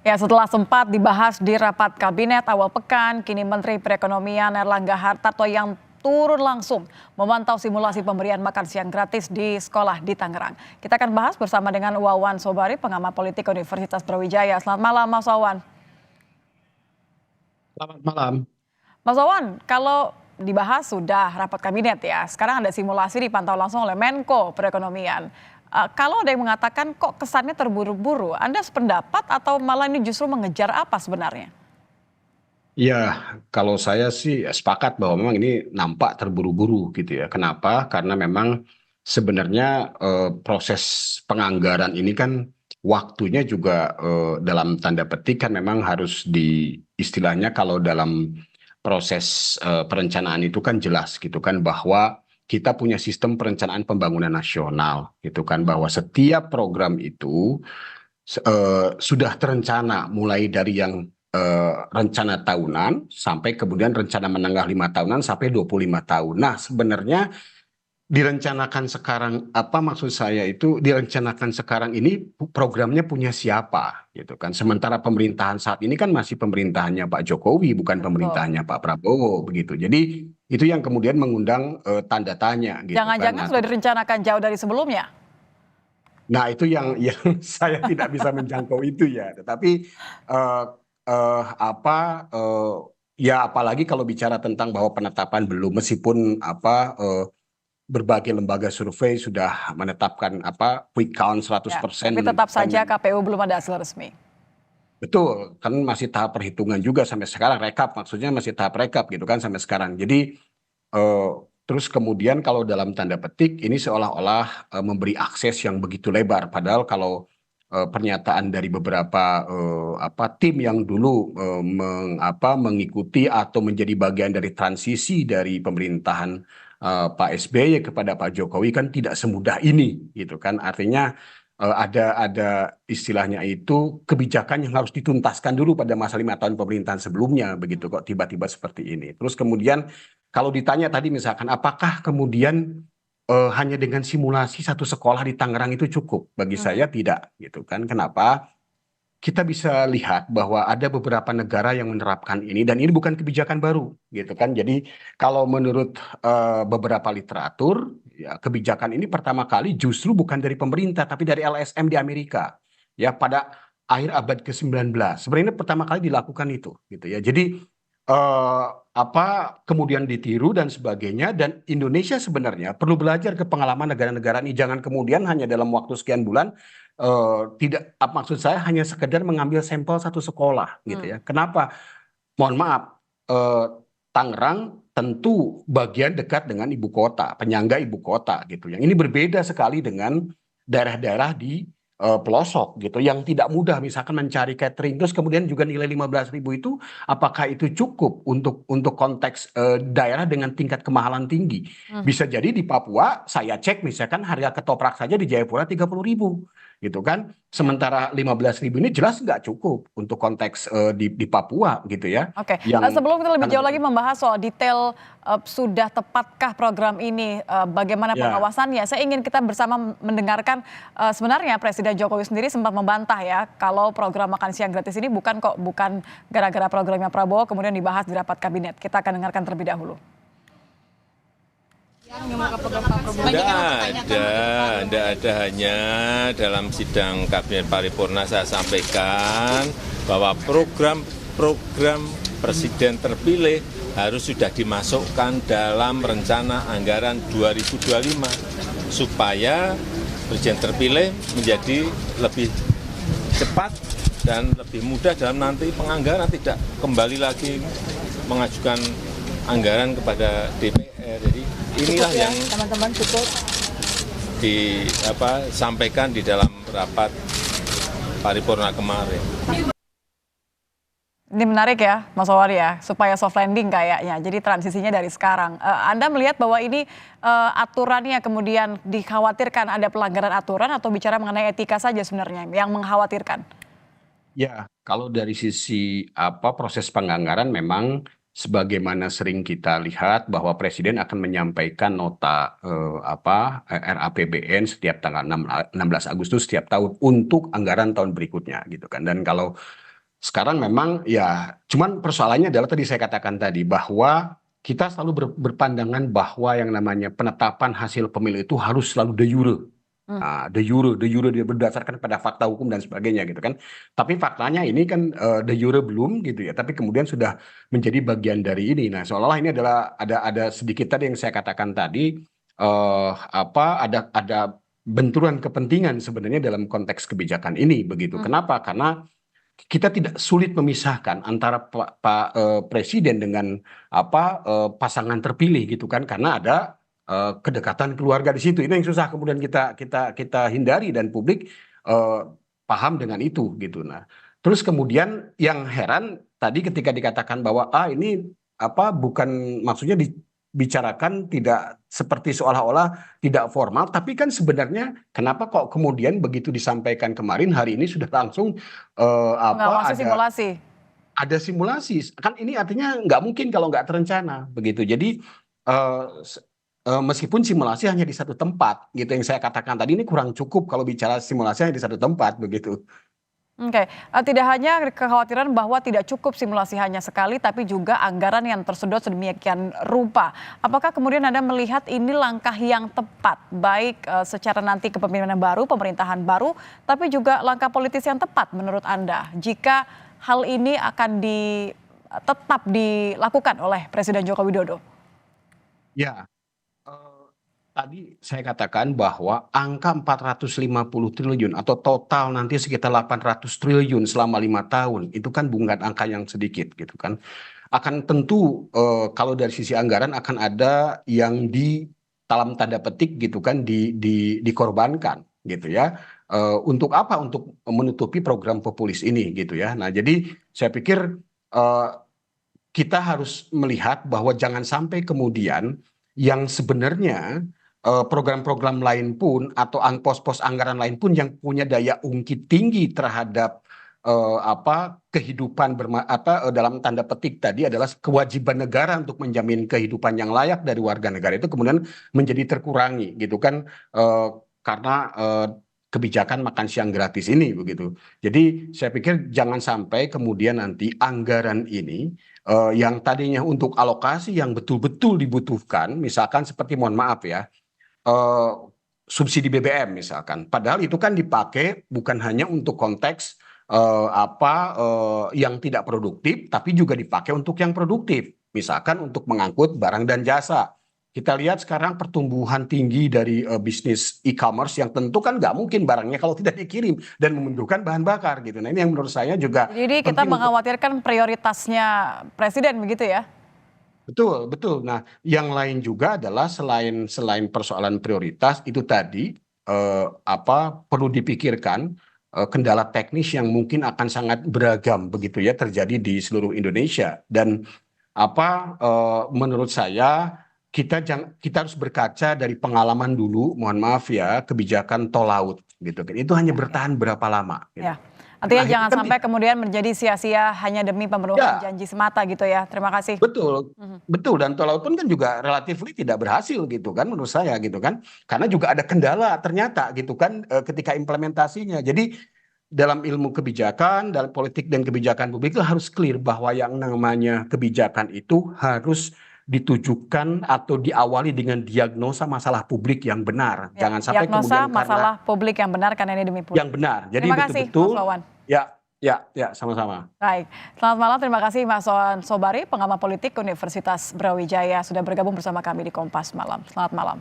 Ya, setelah sempat dibahas di rapat kabinet awal pekan, kini Menteri Perekonomian Erlangga Hartarto yang turun langsung memantau simulasi pemberian makan siang gratis di sekolah di Tangerang. Kita akan bahas bersama dengan Wawan Sobari, pengamat politik Universitas Brawijaya. Selamat malam, Mas Wawan. Selamat malam. Mas Wawan, kalau dibahas sudah rapat kabinet ya, sekarang ada simulasi dipantau langsung oleh Menko Perekonomian. Kalau ada yang mengatakan kok kesannya terburu-buru, Anda sependapat atau malah ini justru mengejar apa sebenarnya? Ya, kalau saya sih sepakat bahwa memang ini nampak terburu-buru gitu ya. Kenapa? Karena memang sebenarnya proses penganggaran ini kan waktunya juga dalam tanda petik kan memang harus istilahnya kalau dalam proses perencanaan itu kan jelas gitu kan bahwa kita punya sistem perencanaan pembangunan nasional gitu kan bahwa setiap program itu sudah terencana mulai dari yang rencana tahunan sampai kemudian rencana menengah 5 tahunan sampai 25 tahun. Nah, sebenarnya direncanakan sekarang apa maksud saya itu direncanakan sekarang ini programnya punya siapa gitu kan. Sementara pemerintahan saat ini kan masih pemerintahannya Pak Jokowi bukan Betul. pemerintahannya Pak Prabowo begitu. Jadi itu yang kemudian mengundang tanda tanya gitu kan. Jangan-jangan Nah, sudah direncanakan jauh dari sebelumnya? nah, itu yang saya tidak bisa menjangkau itu ya. Tetapi eh, apa ya apalagi kalau bicara tentang bahwa penetapan belum meskipun berbagai lembaga survei sudah menetapkan quick count Ya, tapi 100% tetap dan saja KPU belum ada hasil resmi. betul kan masih tahap perhitungan juga sampai sekarang rekap maksudnya masih tahap rekap gitu kan sampai sekarang. Jadi Eh, terus kemudian kalau dalam tanda petik ini seolah-olah memberi akses yang begitu lebar. Padahal kalau pernyataan dari beberapa tim yang dulu mengikuti atau menjadi bagian dari transisi dari pemerintahan Pak SBY kepada Pak Jokowi kan tidak semudah ini, gitu kan? Artinya ada istilahnya itu kebijakan yang harus dituntaskan dulu pada masa 5 tahun pemerintahan sebelumnya, begitu kok tiba-tiba seperti ini. Terus kemudian kalau ditanya tadi misalkan, apakah kemudian hanya dengan simulasi satu sekolah di Tangerang itu cukup? Bagi saya tidak, gitu kan? Kenapa? Kita bisa lihat bahwa ada beberapa negara yang menerapkan ini dan ini bukan kebijakan baru, gitu kan? Jadi kalau menurut beberapa literatur, ya, kebijakan ini pertama kali justru bukan dari pemerintah tapi dari LSM di Amerika, ya pada akhir abad ke-19. Sebenarnya pertama kali dilakukan itu, gitu ya. Jadi kemudian ditiru dan sebagainya dan Indonesia sebenarnya perlu belajar ke pengalaman negara-negara ini jangan kemudian hanya dalam waktu sekian bulan tidak maksud saya hanya sekedar mengambil sampel satu sekolah gitu ya. Kenapa? Mohon maaf, eh, Tangerang tentu bagian dekat dengan ibu kota, penyangga ibu kota gitu. Yang ini berbeda sekali dengan daerah-daerah di pelosok gitu, yang tidak mudah misalkan mencari catering. Terus kemudian juga nilai 15.000 itu, apakah itu cukup untuk konteks daerah dengan tingkat kemahalan tinggi? Bisa jadi di Papua, saya cek misalkan harga ketoprak saja di Jayapura 30.000 gitu kan. Ya. Sementara 15.000 ini jelas nggak cukup untuk konteks di Papua gitu ya. Oke, Yang sebelum kita lebih karena jauh lagi membahas soal detail sudah tepatkah program ini, bagaimana ya pengawasannya, saya ingin kita bersama mendengarkan sebenarnya Presiden Jokowi sendiri sempat membantah ya kalau program makan siang gratis ini bukan gara-gara programnya Prabowo kemudian dibahas di rapat kabinet. Kita akan dengarkan terlebih dahulu. Tidak ada, hanya dalam sidang kabinet paripurna saya sampaikan bahwa program presiden terpilih harus sudah dimasukkan dalam rencana anggaran 2025 supaya presiden terpilih menjadi lebih cepat dan lebih mudah dalam nanti penganggaran, tidak kembali lagi mengajukan anggaran kepada DPR. Jadi inilah yang teman-teman disampaikan di dalam rapat paripurna kemarin. Ini menarik ya, Mas Wawar ya, supaya soft landing kayaknya. Jadi transisinya dari sekarang. Anda melihat bahwa ini aturannya kemudian dikhawatirkan ada pelanggaran aturan atau bicara mengenai etika saja sebenarnya yang mengkhawatirkan? ya kalau dari sisi proses penganggaran memang sebagaimana sering kita lihat bahwa presiden akan menyampaikan nota RAPBN setiap tanggal 16 Agustus setiap tahun untuk anggaran tahun berikutnya gitu kan. Dan kalau Sekarang memang ya, cuman persoalannya adalah tadi saya katakan tadi bahwa kita selalu berpandangan bahwa yang namanya penetapan hasil pemilu itu harus selalu de jure. Hmm. De jure dia berdasarkan pada fakta hukum dan sebagainya gitu kan. Tapi faktanya ini kan de jure belum gitu ya. Tapi kemudian sudah menjadi bagian dari ini. Nah, seolah-olah ini adalah ada sedikit tadi yang saya katakan tadi ada benturan kepentingan sebenarnya dalam konteks kebijakan ini begitu. Kenapa? Karena kita tidak sulit memisahkan antara Presiden dengan pasangan terpilih gitu kan, karena ada kedekatan keluarga di situ. Itu yang susah kemudian kita hindari dan publik eh, paham dengan itu gitu. Nah, terus kemudian yang heran tadi ketika dikatakan bahwa ini bukan maksudnya dibicarakan tidak seperti seolah-olah tidak formal, tapi kan sebenarnya kenapa kok kemudian begitu disampaikan kemarin hari ini sudah langsung Mengawasi simulasi. ada simulasi. Kan ini artinya nggak mungkin kalau nggak terencana begitu. Jadi eh, meskipun simulasi hanya di satu tempat gitu, yang saya katakan tadi ini kurang cukup kalau bicara simulasi hanya di satu tempat begitu. Oke, tidak hanya kekhawatiran bahwa tidak cukup simulasi hanya sekali, tapi juga anggaran yang tersedot sedemikian rupa. Apakah kemudian Anda melihat ini langkah yang tepat, baik secara nanti kepemimpinan baru, pemerintahan baru, tapi juga langkah politis yang tepat menurut Anda, jika hal ini akan tetap dilakukan oleh Presiden Joko Widodo? Ya, tadi saya katakan bahwa angka 450 triliun atau total nanti sekitar 800 triliun selama 5 tahun itu kan bukan angka yang sedikit gitu kan. Akan tentu kalau dari sisi anggaran akan ada yang dalam tanda petik gitu kan dikorbankan gitu ya. Untuk apa? Untuk menutupi program populis ini gitu ya. Nah, jadi saya pikir eh, kita harus melihat bahwa jangan sampai kemudian yang sebenarnya program-program lain pun atau pos-pos anggaran lain pun yang punya daya ungkit tinggi terhadap kehidupan dalam tanda petik tadi adalah kewajiban negara untuk menjamin kehidupan yang layak dari warga negara itu kemudian menjadi terkurangi gitu kan, karena kebijakan makan siang gratis ini begitu. Jadi saya pikir jangan sampai kemudian nanti anggaran ini yang tadinya untuk alokasi yang betul-betul dibutuhkan, misalkan seperti mohon maaf ya, eh, subsidi BBM misalkan. Padahal itu kan dipakai bukan hanya untuk konteks yang tidak produktif, tapi juga dipakai untuk yang produktif. Misalkan untuk mengangkut barang dan jasa. Kita lihat sekarang pertumbuhan tinggi dari bisnis e-commerce yang tentu kan nggak mungkin barangnya kalau tidak dikirim dan membutuhkan bahan bakar gitu. Nah, ini yang menurut saya juga Jadi kita penting untuk. mengkhawatirkan prioritasnya Presiden begitu ya? Betul, betul. Nah, yang lain juga adalah selain persoalan prioritas itu tadi perlu dipikirkan kendala teknis yang mungkin akan sangat beragam begitu ya terjadi di seluruh Indonesia dan menurut saya kita harus berkaca dari pengalaman dulu, mohon maaf ya, kebijakan tol laut gitu kan. Itu hanya bertahan berapa lama gitu. Ya. Artinya Nah, jangan sampai kemudian menjadi sia-sia hanya demi pemenuhan ya, janji semata gitu ya. Terima kasih. betul, betul, dan tol laut pun kan juga relatif tidak berhasil gitu kan menurut saya gitu kan, karena juga ada kendala ternyata gitu kan ketika implementasinya. Jadi dalam ilmu kebijakan, dalam politik dan kebijakan publik itu harus clear bahwa yang namanya kebijakan itu harus ditujukan atau diawali dengan diagnosa masalah publik yang benar. Ya, Jangan sampai diagnosa kemudian masalah publik yang benar karena ini demi publik. yang benar. Jadi Terima kasih, betul-betul Mas Wawan. ya, ya, sama-sama. Baik, selamat malam. Terima kasih Mas Wawan Sobari, pengamat politik Universitas Brawijaya sudah bergabung bersama kami di Kompas Malam. Selamat malam.